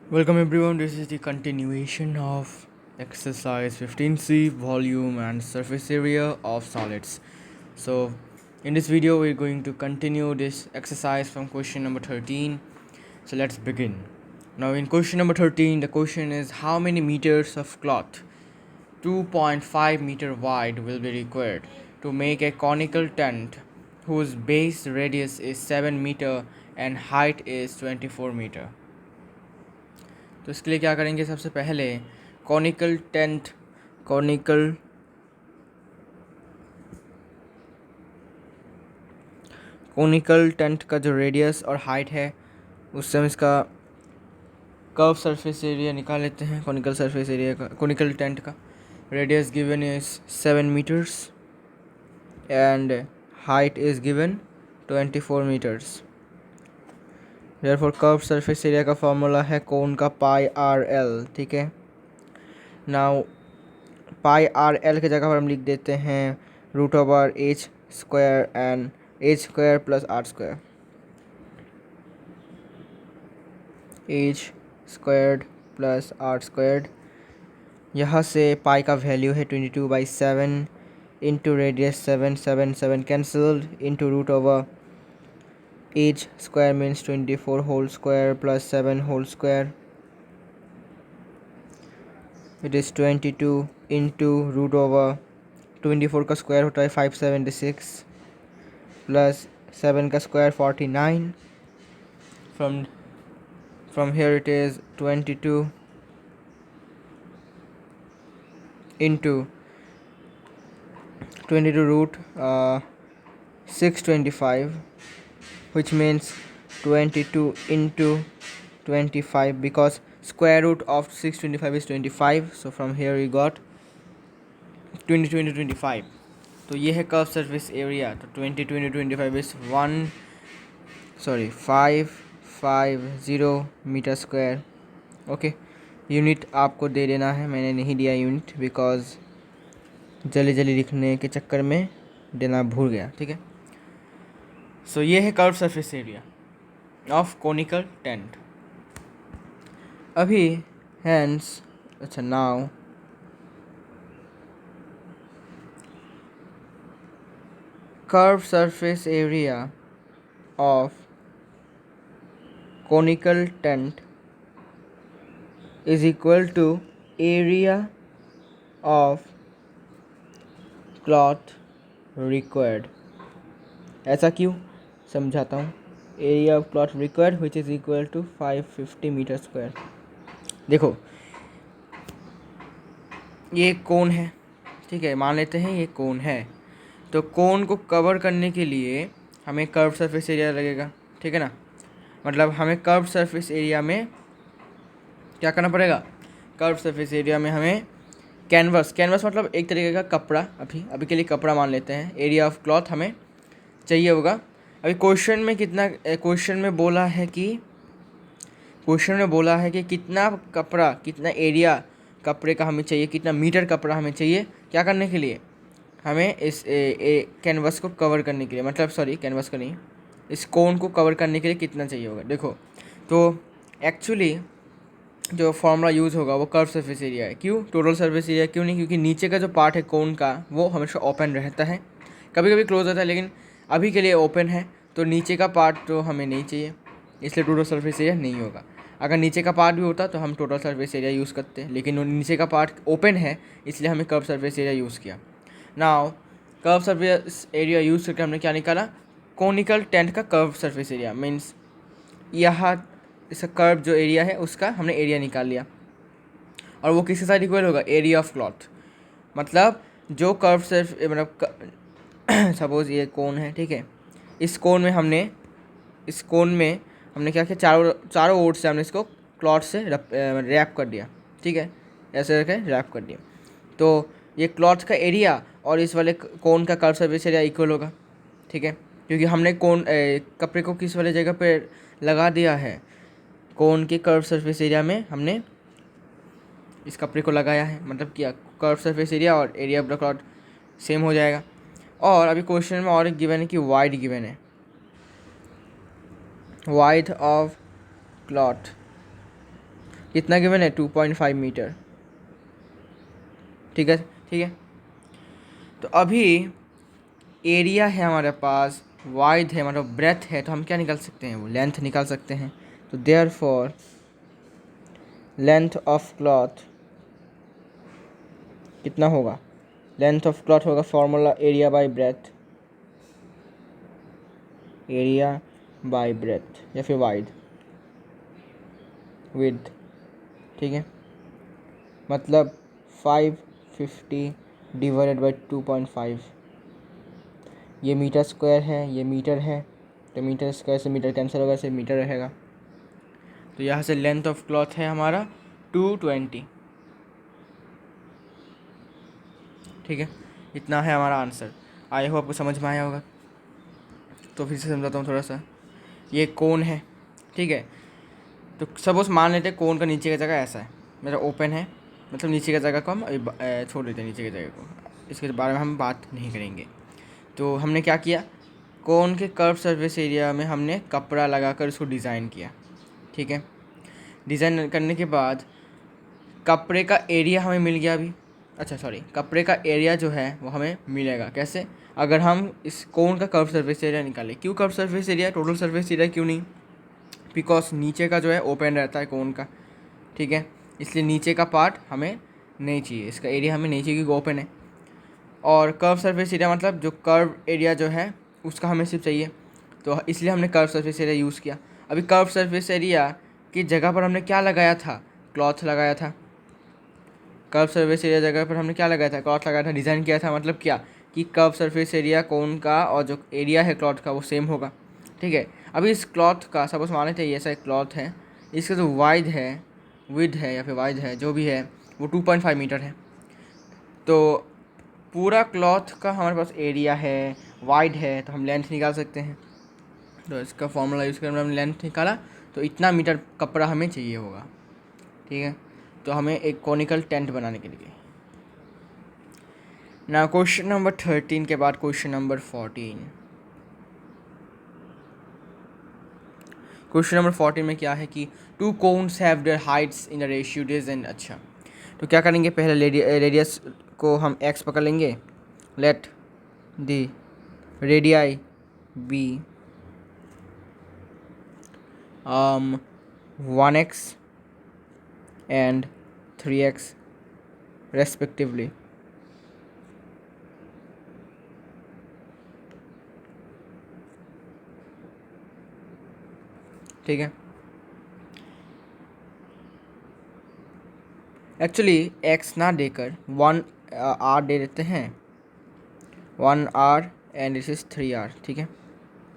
Welcome everyone, this is the continuation of exercise 15C volume and surface area of solids. So in this video we're going to continue this exercise from question number 13. So let's begin. Now in question number 13 the question is how many meters of cloth 2.5 meter wide will be required to make a conical tent whose base radius is 7 meter and height is 24 meter. तो इसके लिए क्या करेंगे, सबसे पहले conical tent conical tent का जो radius और हाइट है उससे हम इसका कर्व सरफेस एरिया निकाल लेते हैं। कॉनिकल टेंट का radius given is 7 meters and height is given 24 meters. Therefore curve surface area का फॉर्मूला है कोन का पाई आर एल। ठीक है, नाउ पाई आर एल की जगह पर हम लिख देते हैं root over H square and H square plus are square, H squared plus R squared. यहाँ से पाई का वैल्यू है 22/7 into radius 7 cancelled into root over H square means 24 whole square plus 7 whole square. It is 22 into root over 24 का square होता है 576 plus 7 का square 49। From here it is 22 into 22 root 625 which means 22 into 25 because square root of 625 is 25, so from here we got 22 into 25। तो ये है curve surface area. तो 22 into 25 is 550 meter square. Okay, unit आपको दे देना है, मैंने नहीं दिया यूनिट बिकॉज जल्दी लिखने के चक्कर में देना भूल गया। ठीक है, सो ये है curve surface area of conical tent. अभी हैंस अच्छा now curve surface area of conical tent is equal to area of cloth required. ऐसा क्यों, समझाता हूँ। Area of cloth required which is equal to 550 meter square. देखो ये कोन है, ठीक है, मान लेते हैं ये कोन है। तो कोन को कवर करने के लिए हमें कर्व सरफेस एरिया लगेगा। ठीक है ना, मतलब हमें कर्व सरफेस एरिया में क्या करना पड़ेगा, कर्व सरफेस एरिया में हमें कैनवस मतलब एक तरीके का कपड़ा, अभी के लिए कपड़ा मान लेते हैं। एरिया ऑफ क्लॉथ हमें चाहिए होगा। अभी क्वेश्चन में बोला है कि कितना कपड़ा, कितना एरिया कपड़े का हमें चाहिए, कितना मीटर कपड़ा हमें चाहिए, क्या करने के लिए, हमें इस कैनवस को कवर करने के लिए, मतलब सॉरी कैनवस को नहीं, इस कोन को कवर करने के लिए कितना चाहिए होगा। देखो तो एक्चुअली जो फॉर्मूला यूज़ होगा वो कर्व सरफेस एरिया है। क्यों टोटल सरफेस एरिया क्यों नहीं, क्योंकि नीचे का जो पार्ट है कोन का वो हमेशा ओपन रहता है, कभी कभी क्लोज होता है, लेकिन अभी के लिए ओपन है। तो नीचे का पार्ट तो हमें नहीं चाहिए, इसलिए टोटल सरफेस एरिया नहीं होगा। अगर नीचे का पार्ट भी होता तो हम टोटल सरफेस एरिया यूज़ करते हैं, लेकिन नीचे का पार्ट ओपन है इसलिए हमें कर्व सरफेस एरिया यूज़ किया। Now curve surface area use करके हमने क्या निकाला, कोनिकल टेंट का कर्व सरफेस एरिया मीन्स यहाँ इसका कर्व जो एरिया है उसका हमने एरिया निकाल लिया। और वो किसके साथ इक्वल होगा, एरिया ऑफ क्लॉथ। मतलब जो कर्व सरफ मतलब सपोज ये कोन है, ठीक है, इस कोन में हमने क्या किया, चारों ओर से हमने इसको क्लॉथ से रैप कर दिया। ठीक है, ऐसे करके रैप कर दिया। तो ये क्लॉथ का एरिया और इस वाले कोन का कर्व सरफेस एरिया इक्वल होगा। ठीक है, क्योंकि हमने कपड़े को किस वाले जगह पे लगा दिया है, कोन के कर्व सरफेस एरिया में हमने इस कपड़े को लगाया है, मतलब क्या कर्व सरफेस एरिया और area of the cloth same हो जाएगा। और अभी क्वेश्चन में और एक गिवन है कि वाइड गिवन है, वाइड ऑफ क्लॉथ कितना गिवन है 2.5 मीटर। ठीक है ठीक है। तो अभी एरिया है हमारे पास, वाइड है मतलब ब्रेथ है, तो हम क्या निकाल सकते हैं, वो लेंथ निकाल सकते हैं। तो therefore length of cloth कितना होगा, लेंथ ऑफ क्लॉथ होगा formula area by breadth, area by breadth या फिर वाइड विड्थ। ठीक है, मतलब 550 डिवाइडेड बाई 2.5, ये मीटर स्क्वायर है, ये मीटर है, तो मीटर स्क्वायर से मीटर कैंसिल होगा, सिर्फ मीटर रहेगा। तो यहाँ से लेंथ ऑफ क्लॉथ है हमारा 220। ठीक है, इतना है हमारा आंसर। आई होप आपको समझ में आया होगा। तो फिर से समझाता हूँ थोड़ा सा। ये कोन है, ठीक है। तो सपोज मान लेते हैं कोन का नीचे का जगह ऐसा है, मतलब ओपन है, मतलब नीचे का जगह को हम छोड़ देते हैं, नीचे की जगह को, इसके बारे में हम बात नहीं करेंगे। तो हमने क्या किया, कोन के कर्व सरफेस एरिया में हमने कपड़ा लगाकर उसको डिज़ाइन किया। ठीक है, डिज़ाइन करने के बाद कपड़े का एरिया हमें मिल गया अभी। अच्छा सॉरी, कपड़े का एरिया जो है वो हमें मिलेगा कैसे, अगर हम इस कोन का कर्व सरफेस एरिया निकालें। क्यों curve surface area, total surface area क्यों नहीं, बिकॉज नीचे का जो है ओपन रहता है कोन का। ठीक है, इसलिए नीचे का पार्ट हमें नहीं चाहिए, इसका एरिया हमें नहीं चाहिए क्योंकि ओपन है। और कर्व सरफेस एरिया मतलब जो कर्व एरिया जो है उसका हमें सिर्फ चाहिए, तो इसलिए हमने कर्व सरफेस एरिया यूज़ किया। अभी कर्व सरफेस एरिया की जगह पर हमने क्या लगाया था, क्लॉथ लगाया था। कर्व सरफेस एरिया जगह पर हमने क्या लगाया था, क्लॉथ लगाया था, डिज़ाइन किया था। मतलब क्या कि कर्व सरफेस एरिया कोन का और जो एरिया है क्लॉथ का वो सेम होगा। ठीक है, अभी इस क्लॉथ का सपोज मान लेते हैं ये ऐसा एक क्लॉथ है, इसका जो वाइड है, विड है या फिर वाइड है जो भी है, वो 2.5 मीटर है। तो पूरा क्लॉथ का हमारे पास एरिया है, वाइड है, तो हम लेंथ निकाल सकते हैं। तो इसका फॉर्मूला यूज़ कर हमने लेंथ निकाला, तो इतना मीटर कपड़ा हमें चाहिए होगा। ठीक है, तो हमें एक कॉनिकल टेंट बनाने के लिए। ना क्वेश्चन नंबर 13 के बाद क्वेश्चन नंबर 14। क्वेश्चन नंबर 14 में क्या है कि to cons have their heights in the ratio days and. अच्छा, तो क्या करेंगे, पहले रेडियस को हम x पकड़ लेंगे, let the radii be 1x and 3x respectively। ठीक है, एक्चुअली x ना देकर 1 r दे देते हैं, 1r and this is 3r। ठीक है,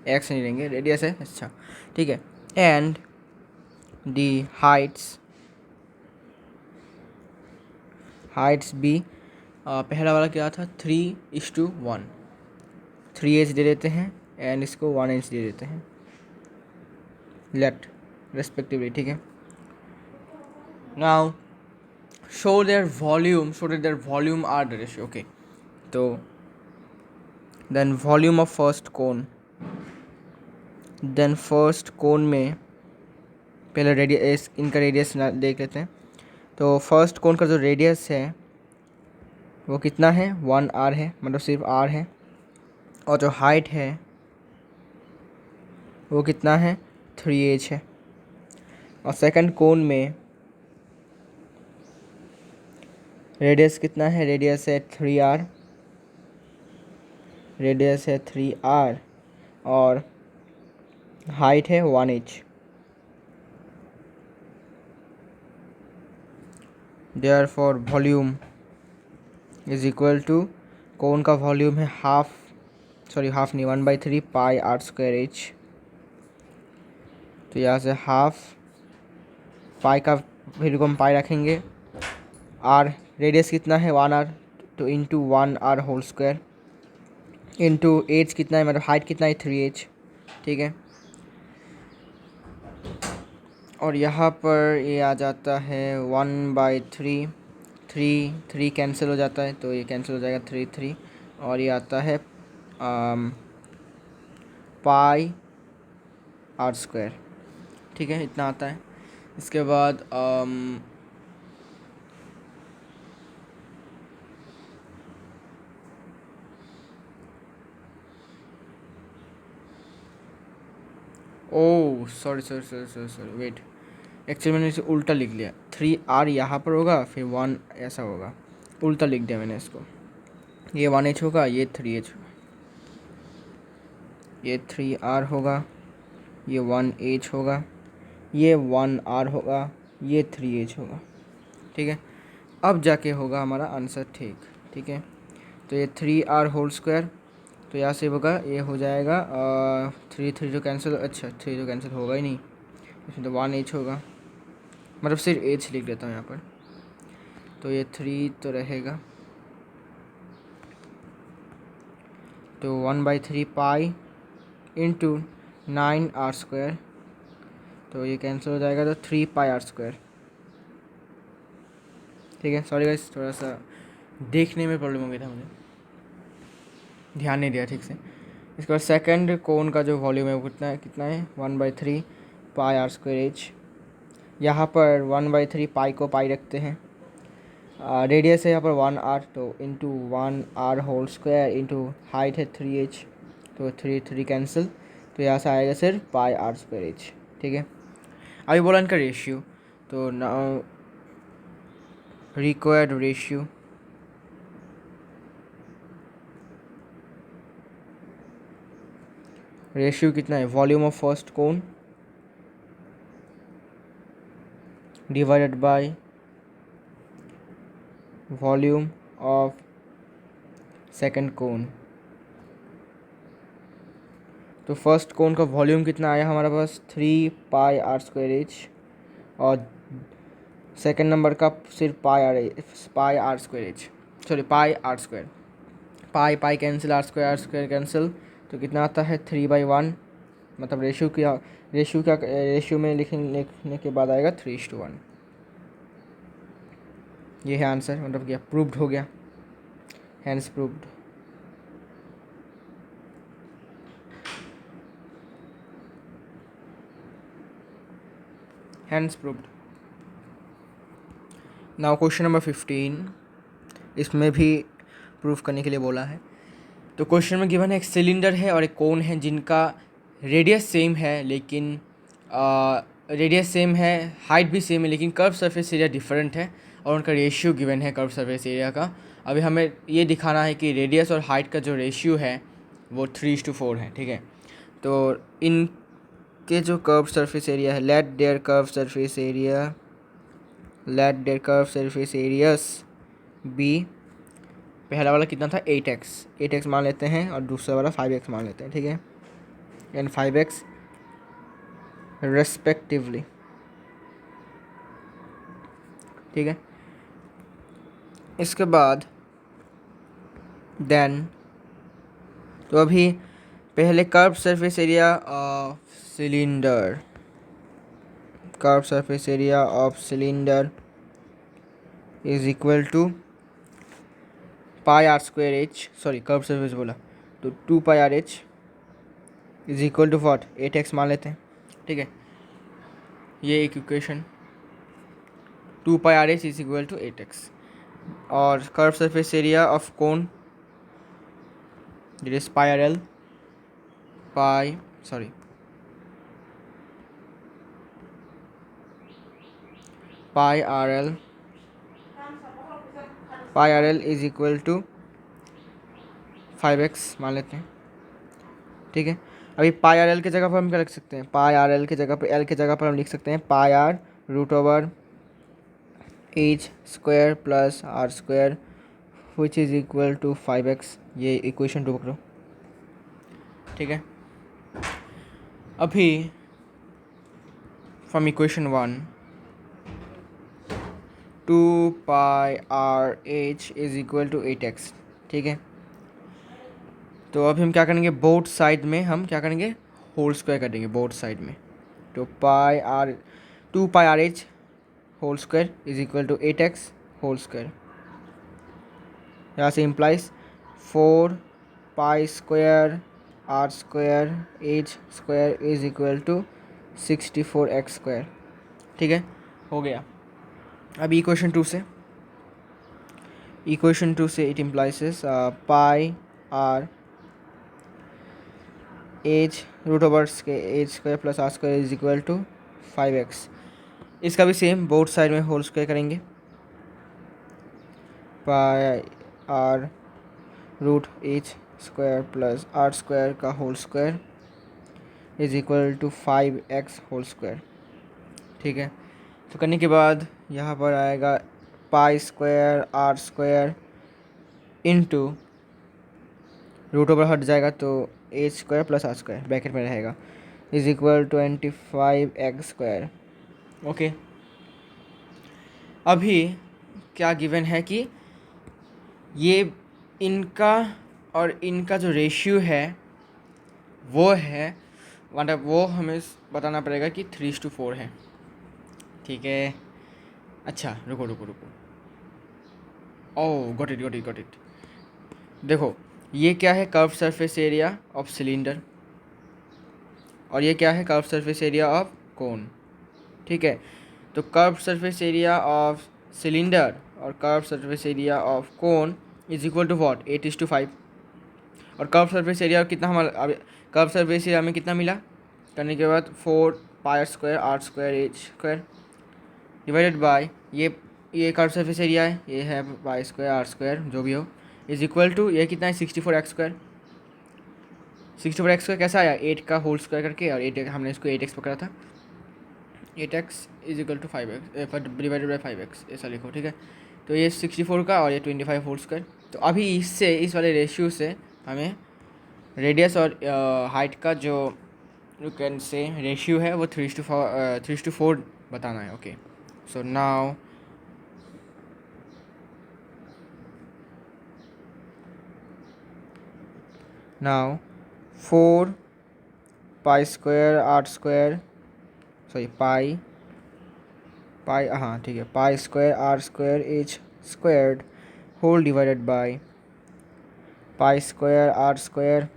x नहीं लेंगे, रेडियस है। अच्छा ठीक है, एंड दी हाइट्स बी, पहला वाला क्या था 3:1, 3h दे देते हैं एंड इसको 1h दे देते हैं, लेट रेस्पेक्टिवली। ठीक है, now show their volume, so that their volume are the ratio। okay, तो then volume of first cone, then first cone में पहले रेडियस, इनका रेडियस देख लेते हैं। तो फर्स्ट कोन का जो रेडियस है वो कितना है, 1r है, मतलब सिर्फ r है। और जो हाइट है वो कितना है, 3h है। और सेकंड कोन में रेडियस कितना है, रेडियस है 3r, रेडियस है 3r और हाइट है 1h। Therefore volume is equal to, cone का वॉल्यूम है हाफ नहीं, 1/3 पाई r²h। तो यहाँ से हाफ पाई का वैल्यू को हम पाई रखेंगे, r रेडियस कितना है 1r, तो into 1r whole square into H कितना है, मतलब हाइट कितना है 3h। ठीक है, और यहाँ पर ये आ जाता है 1/3, 3 कैंसिल हो जाता है, तो ये कैंसिल हो जाएगा 3 और ये आता है पाई r²। ठीक है, इतना आता है। इसके बाद oh sorry sorry sorry sorry sorry wait, actually मैंने इसे उल्टा लिख लिया। 3R यहाँ पर होगा, फिर 1 ऐसा होगा, उल्टा लिख दिया मैंने इसको। ये 1H होगा, ये 3H होगा, ये 3R होगा, ये 1H होगा, ये 1R होगा, ये 3H होगा। ठीक है, अब जाके होगा हमारा आंसर ठीक। ठीक है, तो ये 3R होल स्क्वायर, तो यहाँ से होगा, ये हो जाएगा 3 तो कैंसिल, अच्छा 3 तो कैंसिल होगा ही नहीं, इसमें तो 1H होगा, मतलब सिर्फ H लिख देता हूँ यहाँ पर। तो ये 3 तो रहेगा, तो 1/3 पाई इंटू 9R स्क्वायर, तो ये कैंसिल हो जाएगा, तो 3πr स्क्वायर। ठीक है, सॉरी गाइस, थोड़ा सा देखने में प्रॉब्लम हो गया था, मुझे ध्यान नहीं दिया ठीक से। इसके बाद सेकंड कोन का जो वॉल्यूम है वो कितना है 1/3 पाई आर स्क्वायर एच। यहाँ पर 1/3 पाई को पाई रखते हैं, रेडियस है यहाँ पर 1R, तो into 1R whole square into height है 3H, तो 3 कैंसिल, तो यहाँ से आएगा सिर्फ पाई आर स्क्वायर एच। ठीक है, अभी बोला इनका रेशियो, तो नाउ रिक्वायर्ड रेशियो, रेशियो कितना है, volume of first cone divided by volume of second cone. तो फर्स्ट कोन का वॉल्यूम कितना आया हमारे पास 3πr स्क्वायर एच, और सेकंड नंबर का सिर्फ pi are square H, sorry pi are square, pi pi cancel, are square cancel, तो कितना आता है 3/1, मतलब रेशियो में लिखने के बाद आएगा 3:1। ये है आंसर, मतलब क्या प्रूव्ड हो गया, hence proved. Hence proved. Now question number 15, इसमें भी प्रूफ करने के लिए बोला है। तो क्वेश्चन में गिवन है एक सिलेंडर है और एक कोन है जिनका रेडियस सेम है, लेकिन रेडियस सेम है, हाइट भी सेम है, लेकिन कर्व सरफेस एरिया डिफरेंट है, और उनका रेशियो गिवन है कर्व सरफेस एरिया का। अभी हमें ये दिखाना है कि रेडियस और हाइट का जो रेशियो है वो 3:4 है। ठीक है, तो इनके जो कर्व सरफेस एरिया है, let their curve surface areas be, पहला वाला कितना था 8x मान लेते हैं, और दूसरा वाला 5x मान लेते हैं। ठीक है, एंड 5x रेस्पेक्टिवली। ठीक है, इसके बाद देन, तो अभी पहले curve surface area of cylinder, curve surface area of cylinder is equal to pi are square H, sorry curve surface बोला, तो 2πr/h is equal to what 8x मान लेते हैं। ठीक है, ये एक equation 2πr/h is equal to 8x, और curve surface area of cone it is pi R L, pi R L is equal to 5x मान लेते हैं। ठीक है, अभी पाई आर एल की जगह पर हम क्या लिख सकते हैं, पाई आर एल की जगह पर, एल की जगह पर हम लिख सकते हैं pi r √h square plus are square which is equal to 5x। ये इक्वेशन 2 पकड़ो। ठीक है, अभी from equation 1 2πr/h is equal to 8x। ठीक है, तो अभी हम क्या करेंगे, बोथ साइड में हम क्या करेंगे, होल स्क्वायर करेंगे बोथ साइड में। तो 2πr/h whole square is equal to 8x whole square, यहाँ से implies 4π² r square h square is equal to 64x square. ठीक है, हो गया। अब इक्वेशन टू से it implies pi r h root over के h square plus are square is equal to 5x। इसका भी सेम बोथ साइड में होल स्क्वायर करेंगे। Pi r root H square plus are square का whole square is equal to 5x whole square. ठीक है, तो करने के बाद यहाँ पर आएगा pi square are square into root over हट जाएगा तो h square plus are square bracket में रहेगा is equal 25x square. Okay, अभी क्या गिवन है कि ये इनका और इनका जो रेशियो है वो है, मतलब वो हमें बताना पड़ेगा कि 3:4 है। ठीक है, अच्छा रुको रुको रुको, ओह गॉट इट। देखो ये क्या है, curve surface area of cylinder, और ये क्या है, curve surface area of cone. ठीक है, तो curve surface area of cylinder और curve surface area of cone is equal to what, 8:5। और कर्व सरफेस एरिया कितना हमारा, कर्व सरफेस एरिया में कितना मिला करने के बाद 4 pi square are square H square divided by ये कर्व सरफेस एरिया है, ये है पाई स्क्वायर आर स्क्वायर जो भी हो इज इक्वल टू ये कितना है 64x स्क्वायर। 64x स्क्वायर कैसा आया, 8 का होल स्क्वायर करके, और 8 हमने इसको 8x पकड़ा था, 8x is equal to 5x divided by 5x ऐसा लिखो। ठीक है, तो ये 64 का और ये 25 होल स्क्वायर। तो अभी इससे इस वाले रेशियो से हमें रेडियस और हाइट का जो यू कैन से रेशियो है वो 3:4 बताना है। Okay, so now 4 pi square are square pi हाँ ठीक है, pi square are square H squared whole divided by pi square are square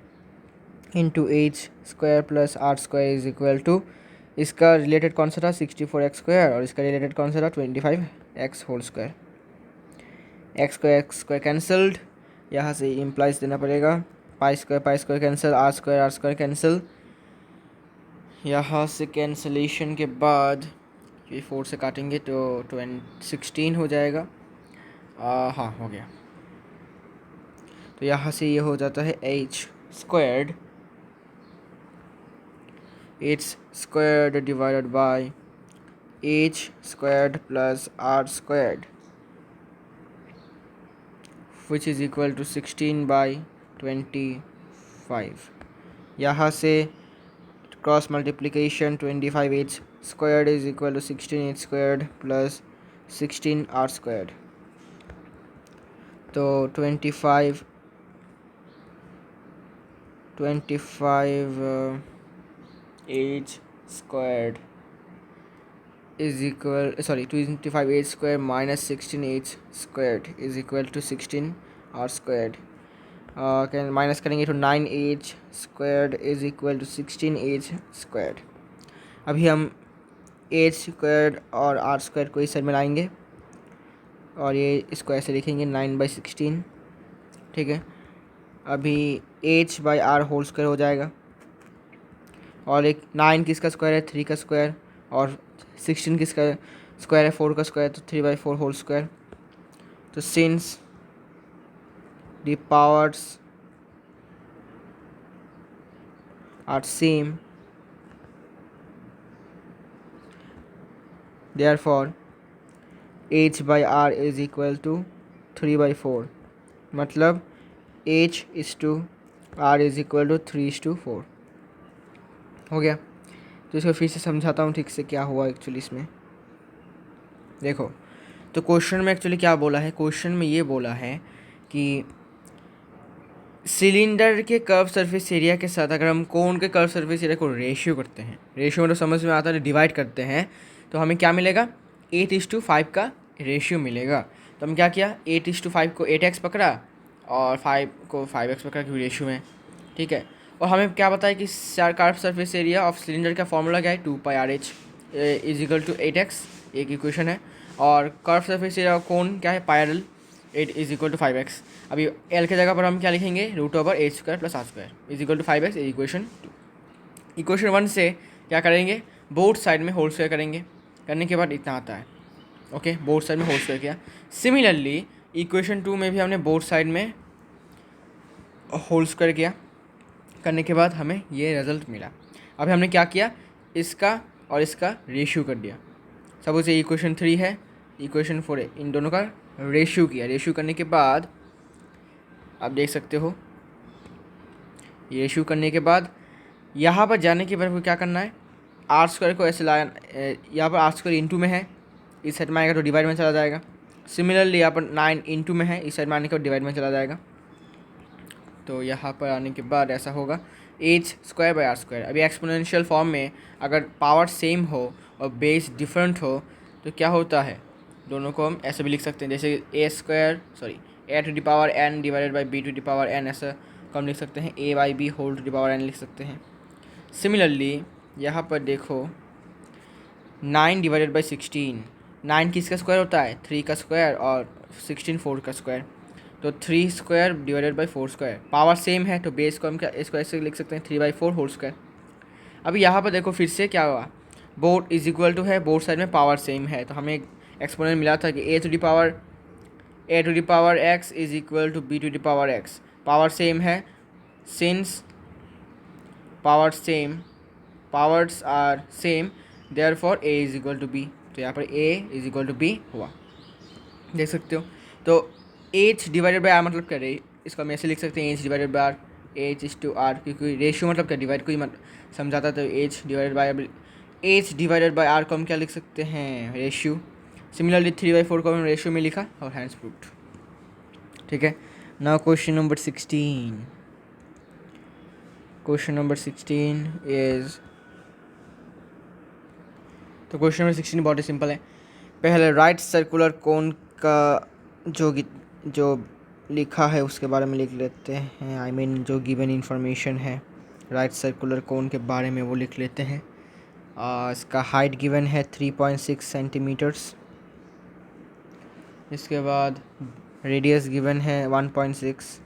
into H square plus are square is equal to, इसका related कौन सा था 64x square, और इसका related कौन सा था 25x whole square. X square cancelled, यहाँ से इम्प्लाइज देना पड़ेगा, pi square cancel, are square cancel, यहाँ से कैंसलेशन के बाद ये 4 से काटेंगे तो 16 हो जाएगा। हाँ हो गया, तो यहाँ से ये हो जाता है H squared divided by H squared plus R squared which is equal to 16/25। यहाँ से cross multiplication 25h squared is equal to 16h squared plus 16r squared, तो 25 h squared is equal 25h square minus 16h squared is equal to 16r squared, कैन minus करेंगे तो 9h squared is equal to 16h squared. अभी हम H squared और R square को इस side में लाएंगे और ये इसको ऐसे लिखेंगे 9/16। ठीक है, अभी H by R whole square हो जाएगा, और एक 9 किसका स्क्वायर है 3 का स्क्वायर, और 16 किसका स्क्वायर है 4 का स्क्वायर, तो 3/4 होल स्क्वायर। तो since the powers are same, therefore h by r is equal to 3/4, मतलब h is to r is equal to 3:4 हो गया। तो इसको फिर से समझाता हूँ ठीक से क्या हुआ एक्चुअली इसमें। देखो, तो क्वेश्चन में एक्चुअली क्या बोला है, क्वेश्चन में ये बोला है कि सिलेंडर के कर्व सरफेस एरिया के साथ अगर हम कोन के कर्व सरफेस एरिया को रेशियो करते हैं, रेशियो मतलब समझ में आता है, डिवाइड करते हैं, तो हमें क्या मिलेगा 8:5 का रेशियो मिलेगा। तो हम क्या किया, 8:5 को 8x पकड़ा और 5 को 5x पकड़ा क्योंकि रेशियो में। ठीक है, और हमें क्या बताया कि curve surface area of cylinder का फॉर्मूला क्या है 2πRh। Is equal to 8x, एक इक्वेशन है। और कर्व सरफेस एरिया कोन क्या है, पायरल, 8 इज इक्वल टू 5x। अभी एल के जगह पर हम क्या लिखेंगे, √/h² + r² is equal to 5x, equation 2। Equation 1 से क्या करेंगे, बोथ साइड में होल स्क्वायर करेंगे, करने के बाद इतना आता है। ओके, बोथ साइड में होल स्क्वायर किया। सिमिलरली इक्वेशन 2 में भी हमने बोथ साइड में होल स्क्वायर किया, करने के बाद हमें ये रिजल्ट मिला। अब हमने क्या किया, इसका और इसका रेशियो कर दिया। सपोज ये इक्वेशन 3 है, इक्वेशन 4 है, इन दोनों का रेशियो किया। रेशियो करने के बाद आप देख सकते हो, ये रेशियो करने के बाद यहाँ पर जाने के बाद क्या करना है, r² को ऐसे लाया, यहाँ पर r² इंटू में है, इस साइड में आएगा तो डिवाइड में चला जाएगा। सिमिलरली यहाँ पर 9 इंटू में है, इस साइड में आने के बाद डिवाइड में चला जाएगा। तो यहाँ पर आने के बाद ऐसा होगा h²/r²। अभी एक्सपोनेंशियल फॉर्म में अगर पावर सेम हो और बेस डिफरेंट हो तो क्या होता है, दोनों को हम ऐसे भी लिख सकते हैं, जैसे a⁴n डिवाइडेड बाई b⁴n, ऐसा को हम लिख सकते हैं a/b⁴n लिख सकते हैं। सिमिलरली यहाँ पर देखो 9 डिवाइडेड बाई 16, 9 किसका स्क्वायर होता है, 3 का स्क्वायर, और 16 4 का स्क्वायर। तो 3² डिवाइडेड बाई 4², पावर सेम है तो बेस को हम क्या इसको ऐसे लिख सकते हैं 3/4 होल स्क्वायर। अभी यहाँ पर देखो फिर से क्या हुआ, बोथ इज इक्वल टू है, बोथ साइड में पावर सेम है, तो हमें एक एक्सपोनेंट मिला था कि a⁴x is equal to b⁴x। Power same है, since powers are same, therefore a is equal to b। तो यहाँ पर a is equal to b हुआ, देख सकते हो। तो h डिवाइडेड बाई r मतलब क्या है, इसको हम ऐसे लिख सकते हैं h divided by r, h is to r, क्योंकि रेशियो मतलब क्या, डिवाइड को ही समझाता। तो h डिवाइडेड बाई r को हम क्या लिख सकते हैं, रेशियो। सिमिलरली 3/4 को हम रेशियो में लिखा और हैंड्स प्रूव्ड। ठीक है, now question number 16। Question number 16 is, तो क्वेश्चन नंबर 16 बहुत ही सिंपल है। पहले राइट सर्कुलर कोन का जो लिखा है उसके बारे में लिख लेते हैं, आई मीन जो गिवन इन्फॉर्मेशन है राइट सर्कुलर कोन के बारे में वो लिख लेते हैं। इसका हाइट गिवन है 3.6 सेंटीमीटर्स। इसके बाद रेडियस गिवन है 1.6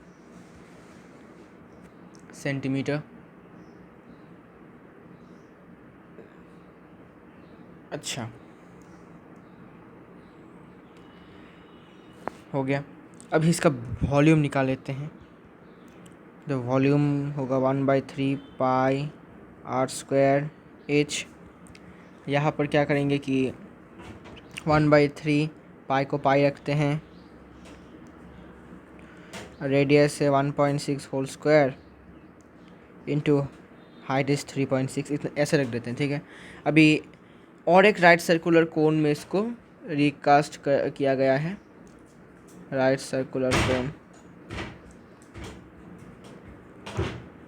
सेंटीमीटर। अच्छा, हो गया। अभी इसका वॉल्यूम निकाल लेते हैं। तो वॉल्यूम होगा 1/3 पाई r²h। यहाँ पर क्या करेंगे कि 1/3 पाई को पाई रखते हैं, रेडियस है 1.6 whole square into height is 3.6, इतना ऐसे रख देते हैं। ठीक है, अभी और एक राइट सर्कुलर कोन में इसको रिकास्ट किया गया है। राइट सर्कुलर कोन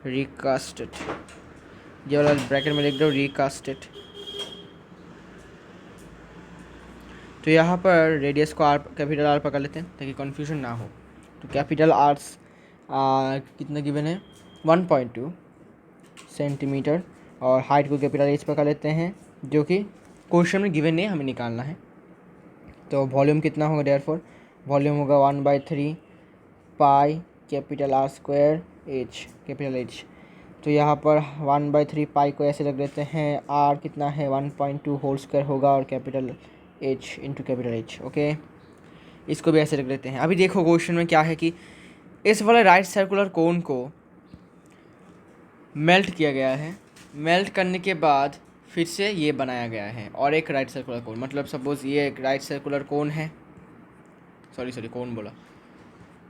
रिकास्टेड, ये वाला ब्रैकेट में लिख दो रिकास्टेड। तो यहाँ पर रेडियस को कैपिटल R पकड़ लेते हैं ताकि कन्फ्यूजन ना हो। तो कैपिटल R कितना गिवन है 1.2 सेंटीमीटर, और हाइट को कैपिटल H पकड़ लेते हैं जो कि क्वेश्चन में गिवन नहीं, हमें निकालना है। तो वॉल्यूम कितना होगा, देयरफॉर वॉल्यूम होगा 1/3 pi capital R² H capital H। तो यहाँ पर 1/3 पाई को ऐसे रख देते हैं, R कितना है 1.2 होल स्क्वायर होगा और capital H into capital H। Okay, इसको भी ऐसे रख देते हैं। अभी देखो क्वेश्चन में क्या है कि इस वाले राइट सर्कुलर कोन को मेल्ट किया गया है, मेल्ट करने के बाद फिर से ये बनाया गया है और एक राइट सर्कुलर कोन, मतलब सपोज ये एक राइट सर्कुलर कोन है, सॉरी कोन बोला,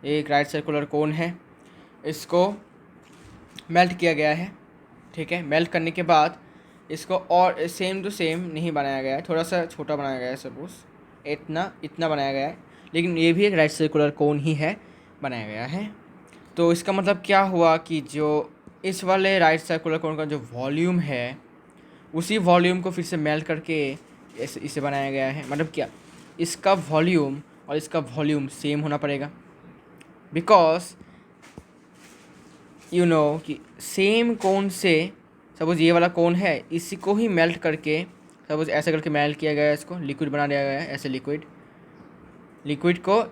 ये एक राइट सर्कुलर कोन है, इसको मेल्ट किया गया है। ठीक है, मेल्ट करने के बाद इसको और सेम टू सेम नहीं बनाया गया है, थोड़ा सा छोटा बनाया गया है, सपोज इतना बनाया गया है, लेकिन ये भी एक राइट सर्कुलर कोन ही है, बनाया गया है। तो इसका मतलब क्या हुआ कि जो इस वाले राइट सर्कुलर कोन का जो वॉल्यूम है उसी वॉल्यूम को फिर से मेल्ट करके इसे बनाया गया है। मतलब क्या, इसका वॉल्यूम और इसका वॉल्यूम सेम होना पड़ेगा, बिकॉज यू नो कि सेम कोन से, सपोज ये वाला कोन है, इसी को ही मेल्ट करके सपोज ऐसे करके मेल्ट किया गया है, इसको लिक्विड बना दिया गया है, ऐसे लिक्विड को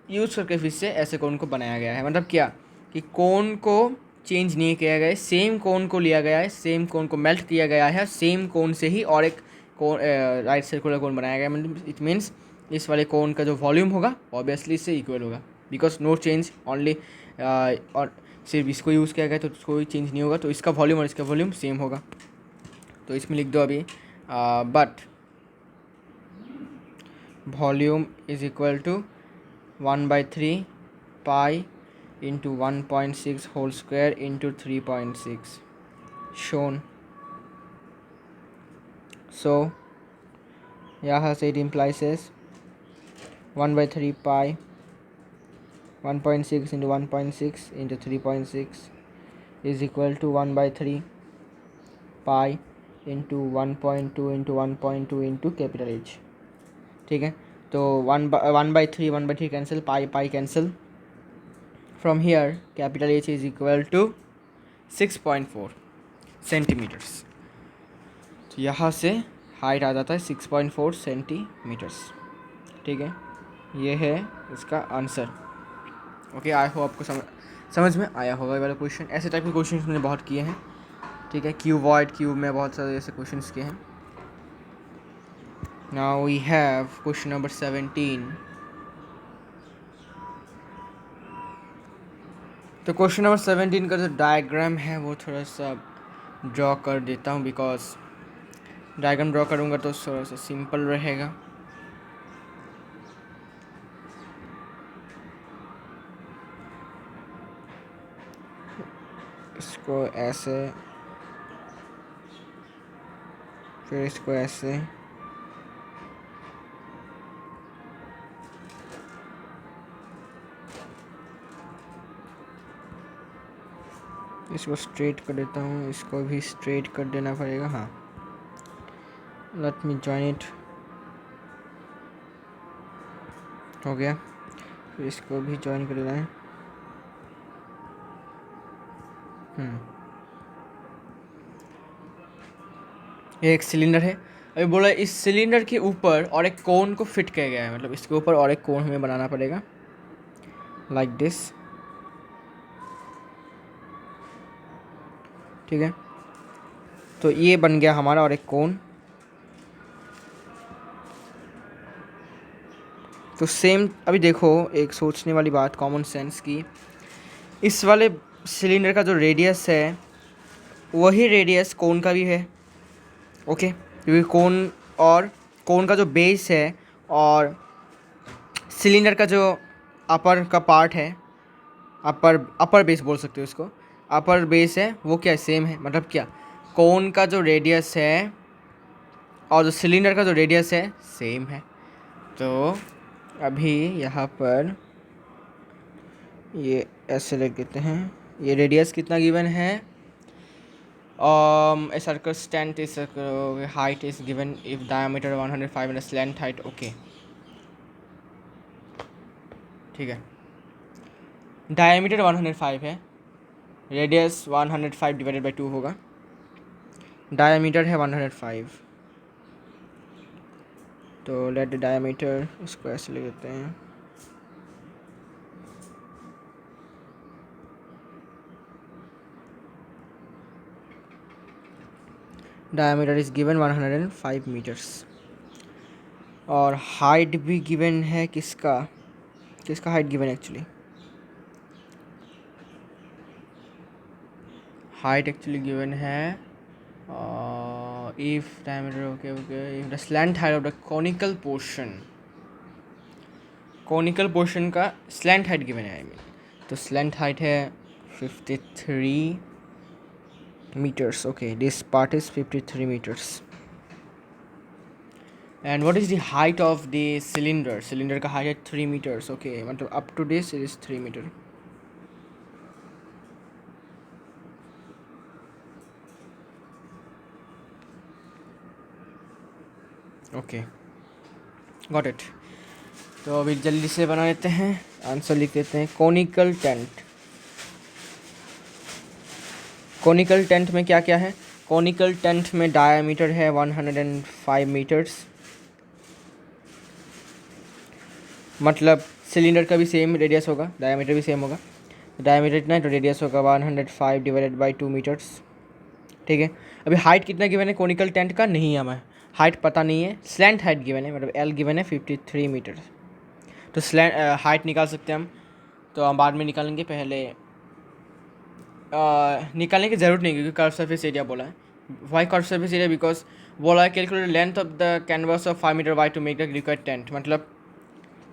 यूज़ करके फिर से ऐसे कोन को बनाया गया है। मतलब क्या कि कोन को चेंज नहीं किया गया है, सेम कोन को लिया गया है, सेम कोन को मेल्ट किया गया है, सेम कोन से ही और एक कोन राइट सर्कुलर कोन बनाया गया है। मतलब इट मीन्स इस वाले कोन का जो वॉल्यूम होगा ऑब्वियसली इससे इक्वल होगा, बिकॉज नो चेंज, ओनली और सिर्फ इसको यूज़ किया गया तो कोई चेंज नहीं होगा, तो इसका वॉल्यूम और इसका वॉल्यूम सेम होगा। तो इसमें लिख दो अभी but volume is equal to 1/3 pi into 1.6 whole square into 3.6 shown. So यहाँ से it implies 1/3 pi 1.6 into 1.6 into 3.6 is equal to 1/3 pi into 1.2 into 1.2 into capital H. ठीक है, तो 1/3 cancel, pi cancel, from here capital H is equal to 6.4 centimetres. तो यहाँ से height आ जाता है 6.4 सेंटीमीटर्स। ठीक है, ये है इसका आंसर। ओके, आई होप आपको समझ में आया होगा ये वाला क्वेश्चन। ऐसे टाइप के क्वेश्चन मैंने बहुत किए हैं। ठीक है, क्यूब में बहुत सारे ऐसे क्वेश्चन किए हैं। Now we have question number 17। तो क्वेश्चन नंबर 17 का जो डायग्राम है वो थोड़ा सा ड्रॉ कर देता हूँ, बिकॉज डायग्राम ड्रॉ करूँगा तो थोड़ा सा सिंपल रहेगा। इसको ऐसे, फिर इसको ऐसे, इसको स्ट्रेट कर देता हूँ, इसको भी स्ट्रेट कर देना पड़ेगा। हाँ, लेट मी जॉइन इट, हो गया। फिर इसको भी जॉइन कर देना है। ये एक सिलेंडर है। अभी बोला इस सिलेंडर के ऊपर और एक कोन को फिट किया गया है, मतलब इसके ऊपर और एक कोन हमें बनाना पड़ेगा लाइक दिस। ठीक है, तो ये बन गया हमारा और एक कोन। तो सेम, अभी देखो एक सोचने वाली बात, कॉमन सेंस की, इस वाले सिलेंडर का जो रेडियस है वही रेडियस कोन का भी है। ओके, क्योंकि कोन का जो बेस है और सिलेंडर का जो अपर का पार्ट है, अपर बेस बोल सकते हो इसको, अपर बेस है, वो क्या सेम है। मतलब क्या, कोन का जो रेडियस है और जो सिलेंडर का जो रेडियस है सेम है। तो अभी यहाँ पर ये ऐसे लिख देते हैं, ये रेडियस कितना गिवन है, a circle stand is height is given if diameter 105 and slant height। Okay, ठीक है, डायमीटर 105 है, रेडियस 105 डिवाइडेड बाई 2 होगा, डायमीटर है 105। तो लेट डायमीटर, इसको ऐसे लिख देते हैं, डायमीटर इज गिवन 105 मीटर्स। और हाइट भी गिवन है, किसका height given actually, height actually given है if diameter, okay if the slant height of the conical portion का स्लैंट हाइट गिवन है, आई मीन। तो स्लैंट हाइट है 53 meters। okay, this part is 53 meters। and what is the height of the cylinder का height है 3 meters। okay, मतलब up to this it is 3 meter। okay, got it। तो अभी जल्दी से बना लेते हैं, आंसर लिख देते हैं। कोनिकल टेंट में क्या क्या है, कॉनिकल टेंट में डायामीटर है 105 मीटर्स, मतलब सिलेंडर का भी सेम रेडियस होगा, डायामीटर भी सेम होगा। डायामीटर इतना है तो रेडियस होगा 105 डिवाइडेड बाई 2 मीटर्स। ठीक है, अभी हाइट कितना गिवन है कॉनिकल टेंट का नहीं है, हमें हाइट पता नहीं है। स्लैंट हाइट गिवन है, मतलब एल गिवन है 53 मीटर। तो स्लैंट हाइट निकाल सकते हैं हम, तो हम बाद में निकालेंगे, पहले निकालने की ज़रूरत नहीं क्योंकि कर्व सरफेस एरिया बोला है। Why curve surface area? Because बोला है calculate length of the canvas of 5 meter wide to make the required tent, मतलब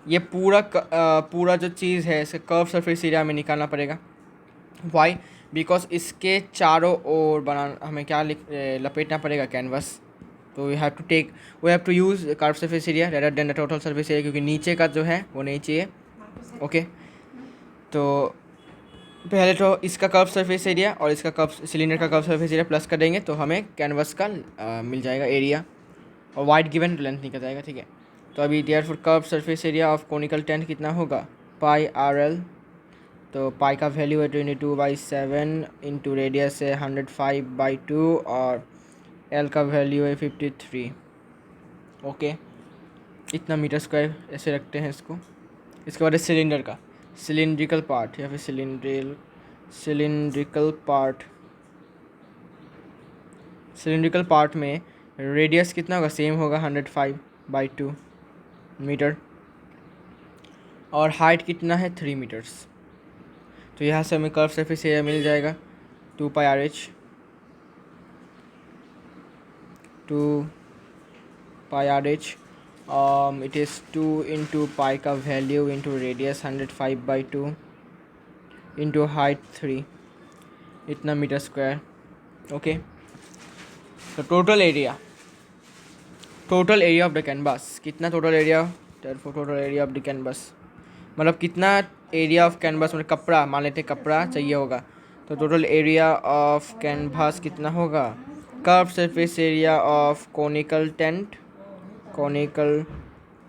ये पूरा जो चीज़ है इसका कर्व सरफेस एरिया हमें निकालना पड़ेगा। वाई? बिकॉज इसके चारों ओर हमें क्या लपेटना पड़ेगा कैनवास, तो we have to use curve surface area rather than the total surface area, क्योंकि नीचे का जो है वो नहीं चाहिए। ओके, तो पहले तो इसका कर्व सरफेस एरिया और इसका कर्व सिलेंडर का कर्व सरफेस एरिया प्लस कर देंगे तो हमें कैनवास का मिल जाएगा एरिया, और वाइड गिवन लेंथ निकल जाएगा। ठीक है, तो अभी therefore curve surface area of conical tent कितना होगा, पाई आर एल। तो पाई का वैल्यू है 22/7 इंटू रेडियस है 105/2 और एल का वैल्यू है 53। ओके, इतना मीटर स्क्वायर ऐसे रखते हैं इसको। इसके बाद सिलेंडर का सिलिंड्रिकल पार्ट या फिर सिलिंड्रिकल पार्ट में रेडियस कितना होगा, सेम होगा 105/2 मीटर, और हाइट कितना है 3 मीटर्स। तो यहाँ से हमें कर्व सरफेस एरिया मिल जाएगा 2πRh, 2πRh it is 2 into pi का value into radius 105/2 into height 3, इतना मीटर स्क्वायर। ओके, तो total area of the canvas कितना, total area of the canvas मतलब कितना एरिया ऑफ कैनवास, मतलब कपड़ा, मान लेते कपड़ा चाहिए होगा, तो टोटल एरिया ऑफ कैनवास कितना होगा, curve surface area of conical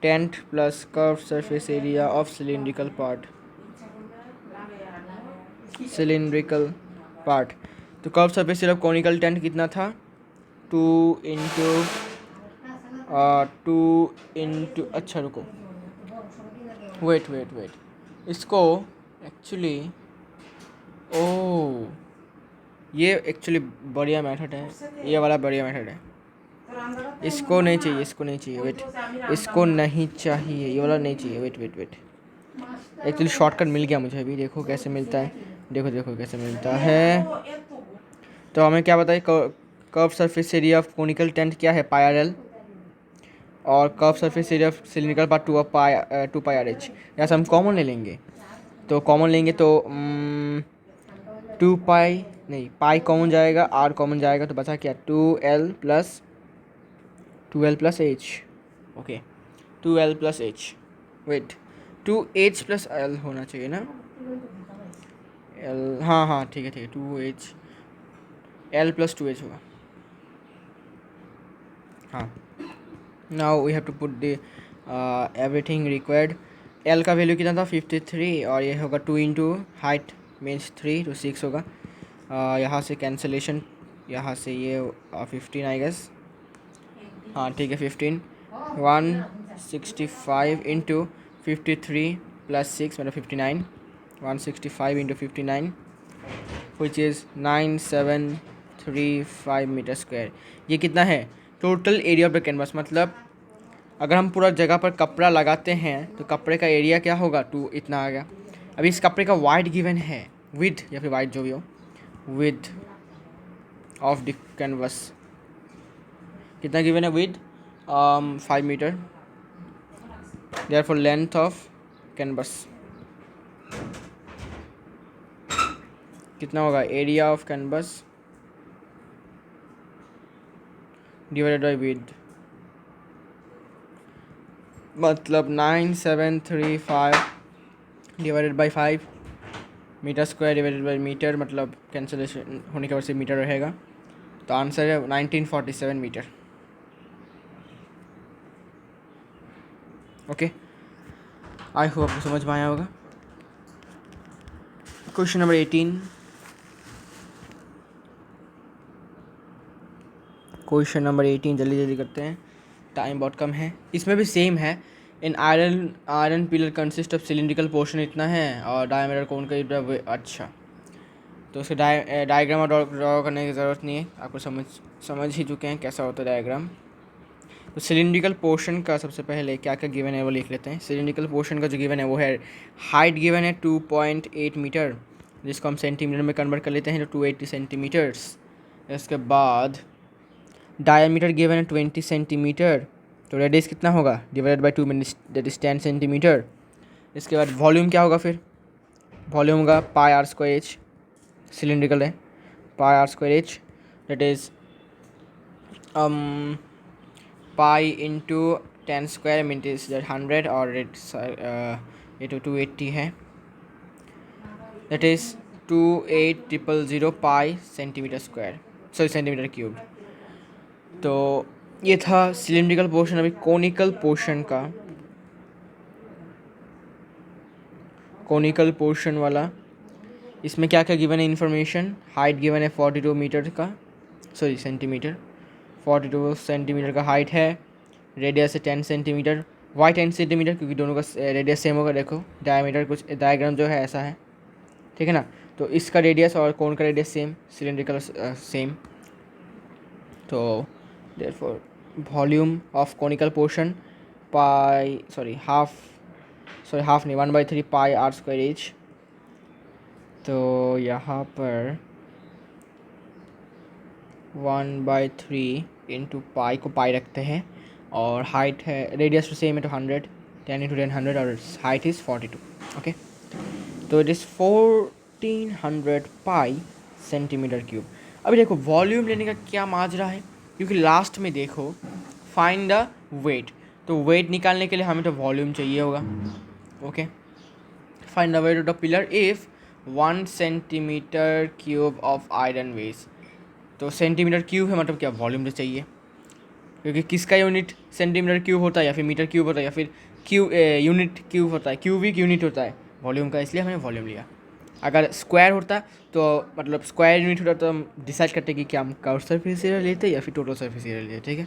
tent plus curve surface area of cylindrical part. तो curve surface area of conical tent कितना था, 2 इंटू अच्छा रुको, वेट इसको एक्चुअली ये एक्चुअली बढ़िया मेथड है, ये वाला बढ़िया मेथड है। इसको नहीं चाहिए वेट, इसको नहीं चाहिए, ये वाला नहीं चाहिए। वेट एक्चुअली शॉर्टकट मिल गया मुझे अभी, देखो कैसे मिलता है, देखो कैसे मिलता है। तो हमें क्या बताइए, curve surface area of conical tent क्या है, पाई आर एल, और curve surface area of cylindrical part 2πRh। यहाँ से हम कॉमन ले लेंगे, तो 2 पाई नहीं, पाई कॉमन जाएगा, आर कॉमन जाएगा, तो बचा क्या 2L plus H। Okay, 2L plus H, wait 2H plus L होना चाहिए ना, L, हाँ ठीक है 2H, L प्लस 2H होगा। हाँ, now we have to put the everything required. L का वैल्यू कितना था 53, और ये होगा 2 इंटू हाइट मीन्स 3 तो 6 होगा। यहाँ से कैंसलेशन, यहाँ से ये 15 आई गेस, हाँ ठीक है 15, 165 इंटू 53 प्लस 6 मतलब 59, 165 into 59 which is 9735 meter square. ये कितना है, total area of the canvas, मतलब अगर हम पूरा जगह पर कपड़ा लगाते हैं तो कपड़े का एरिया क्या होगा, 2 इतना आ गया। अभी इस कपड़े का वाइड गिवन है, विथ या फिर वाइड जो भी हो, विथ ऑफ द कैनवास कितना गिवन है, width 5 meter, therefore length of canvas कितना होगा, area of canvas divided by width, मतलब 9735 divided by 5 meter square divided by meter, मतलब कैंसलेशन होने के वजह से मीटर रहेगा, तो आंसर है 1947 मीटर। ओके, आई होप आपको समझ में आया होगा। क्वेश्चन नंबर 18, क्वेश्चन नंबर 18 जल्दी जल्दी करते हैं, टाइम बहुत कम है। इसमें भी सेम है। इन iron pillar consist of cylindrical portion इतना है और डायमीटर कौन का अच्छा, तो उसके डायग्राम ड्रॉ करने की ज़रूरत नहीं है, आपको समझ ही चुके हैं कैसा होता है डायग्राम। तो सिलिंड्रिकल पोर्शन का सबसे पहले क्या क्या गिवन है वो लिख लेते हैं। सिलिंड्रिकल पोर्शन का जो गिवन है वो है हाइट गिवन है 2.8 मीटर, जिसको हम सेंटीमीटर में कन्वर्ट कर लेते हैं तो 280 सेंटीमीटर्स। इसके बाद डायमीटर गिवन है 20 सेंटीमीटर, तो रेडियस कितना होगा divided by 2 that is 10 centimetre. इसके बाद वॉल्यूम क्या होगा, फिर वॉल्यूम होगा pi are square H, cylindrical है pi are square H, that is pi into 10 square means 100 और ये तो 280 है, that is 28000 pi centimetre square, sorry centimetre cube. तो ये था सिलिंड्रिकल पोर्शन। अभी कोनिकल पोर्शन का, कोनिकल पोर्शन वाला, इसमें क्या क्या गिवन है इन्फॉर्मेशन। हाइट गिवन है 42 मीटर का, सॉरी सेंटीमीटर, 42 सेंटीमीटर का हाइट है। रेडियस है 10 सेंटीमीटर, वाई 10 सेंटीमीटर क्योंकि दोनों का रेडियस सेम होगा। देखो डायमीटर कुछ डायग्राम जो है ऐसा है, ठीक है ना। तो इसका रेडियस और कोन का रेडियस सेम, सिलिंड्रिकल सेम। तो therefore volume of conical portion pi half नहीं 1/3 पाई आर स्क्वायर एच। तो यहाँ पर 1/3 इंटू पाई को पाई रखते हैं और हाइट है, रेडियस तो सेम है तो 100, 10 इंटू 10 100 और हाइट इज़ 42। ओके, तो it is 1400 pi centimetre cube. अभी देखो वॉल्यूम लेने का क्या माजरा है, क्योंकि लास्ट में देखो फाइंड द वेट, तो वेट निकालने के लिए हमें तो वॉल्यूम चाहिए होगा। Okay, find the weight of the pillar if 1 centimeter cube of iron weighs. तो सेंटीमीटर क्यूब है मतलब क्या, वॉल्यूम तो चाहिए, क्योंकि किसका यूनिट सेंटीमीटर क्यूब होता है या फिर मीटर क्यूब होता है या फिर यूनिट क्यूब होता है, क्यूबिक यूनिट होता है वॉल्यूम का, इसलिए हमने वॉल्यूम लिया। अगर स्क्वायर होता तो मतलब स्क्वायर यूनिट होता तो हम डिसाइड करते कि क्या हम कर्व सरफेस एरिया लेते या फिर टोटल सरफेस एरिया लेते, ठीक है।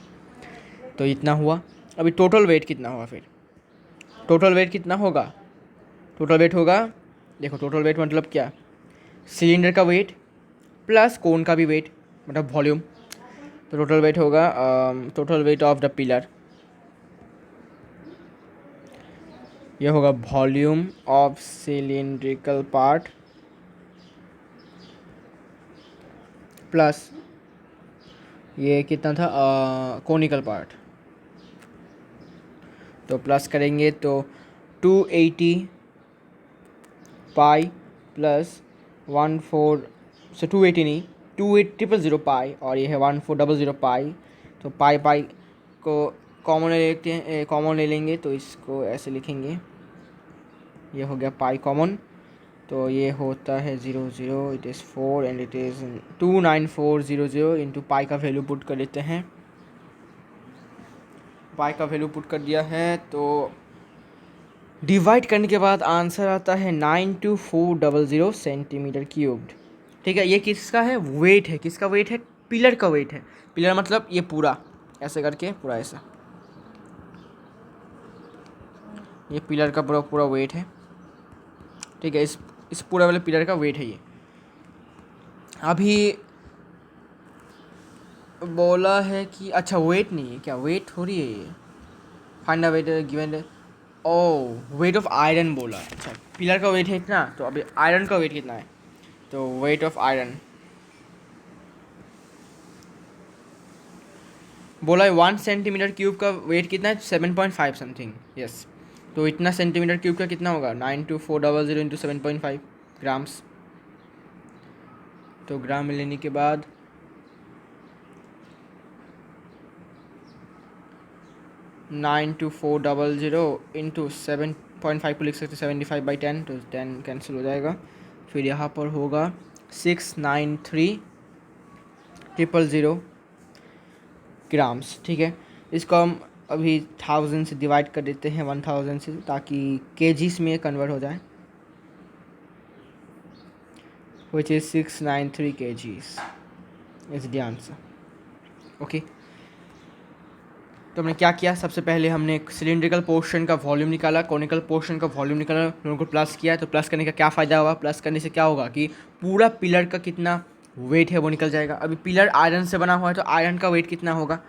तो इतना हुआ। अभी टोटल वेट कितना होगा, फिर टोटल वेट कितना होगा, टोटल वेट होगा, देखो टोटल वेट मतलब क्या, सिलेंडर का वेट प्लस कोन का भी वेट मतलब वॉल्यूम। तो टोटल वेट होगा total weight of the pillar, यह होगा volume of cylindrical part plus ये कितना था कोनिकल पार्ट। तो प्लस करेंगे तो 280 पाई प्लस 14, से 280 नहीं 28000 पाई और ये है 1400 पाई। तो पाई पाई को कॉमन ले लेते हैं, कॉमन ले लेंगे तो इसको ऐसे लिखेंगे, ये हो गया पाई कॉमन। तो ये होता है 00, it is 4 and it is 29400 into pi का वैल्यू पुट कर लेते हैं। पाई का वैल्यू पुट कर दिया है तो डिवाइड करने के बाद आंसर आता है 92400 सेंटीमीटर क्यूब्ड, ठीक है। ये किसका है, वेट है, किसका वेट है, पिलर का वेट है। पिलर मतलब ये पूरा ऐसे करके पूरा ऐसा, ये पिलर का पूरा पूरा वेट है, ठीक है। इस पूरा वाले पिलर का वेट है ये। अभी बोला है कि अच्छा वेट नहीं है क्या, वेट थोड़ी है ये, find the wait given, oh weight of iron बोला है। अच्छा पिलर का वेट है इतना, तो अभी आयरन का वेट कितना है, तो वेट ऑफ आयरन बोला है 1 सेंटीमीटर क्यूब का वेट कितना है 7.5 समथिंग, यस। तो इतना सेंटीमीटर क्यूब का कितना होगा 92400 इंटू 7.5 ग्राम्स। तो ग्राम में लेने के बाद 92400 इंटू 7.5 को लिख सकते 75/10, तो 10 कैंसिल हो जाएगा। फिर यहाँ पर होगा 693,000 ग्राम्स, ठीक है। इसको हम अभी 1000 से डिवाइड कर देते हैं 1000 से, ताकि केजीस में कन्वर्ट हो जाए, which is 693 kgs is the answer। Okay, तो हमने क्या किया, सबसे पहले हमने सिलिंड्रिकल पोर्शन का वॉल्यूम निकाला, कोनिकल पोर्शन का वॉल्यूम निकाला, दोनों को प्लस किया। तो प्लस करने का क्या फ़ायदा हुआ, प्लस करने से क्या होगा कि पूरा पिलर का कितना वेट है वो निकल जाएगा। अभी पिलर आयरन से बना हुआ है तो आयरन का वेट कितना होगा,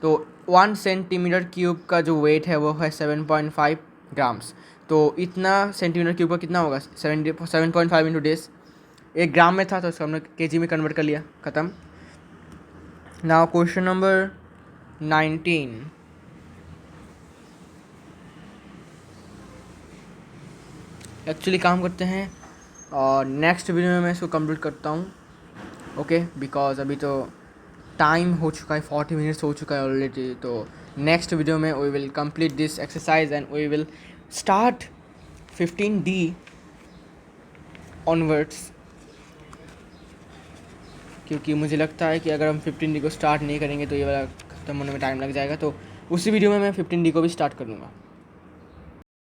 तो 1 सेंटीमीटर क्यूब का जो वेट है वो है 7.5 ग्राम्स। तो इतना सेंटीमीटर क्यूब का कितना होगा, 7.5 इंटू डेज, 1 ग्राम में था तो उसको हमने केजी में कन्वर्ट कर लिया, ख़त्म। Now question number 19। एक्चुअली काम करते हैं और नेक्स्ट वीडियो में मैं इसको कंप्लीट करता हूँ, ओके, बिकॉज अभी तो टाइम हो चुका है, 40 मिनट्स हो चुका है ऑलरेडी। तो नेक्स्ट वीडियो में we will complete this exercise and we will start 15D onwards, क्योंकि मुझे लगता है कि अगर हम 15D को स्टार्ट नहीं करेंगे तो ये वाला खत्म होने में टाइम लग जाएगा। तो उसी वीडियो में मैं 15D को भी स्टार्ट कर दूँगा।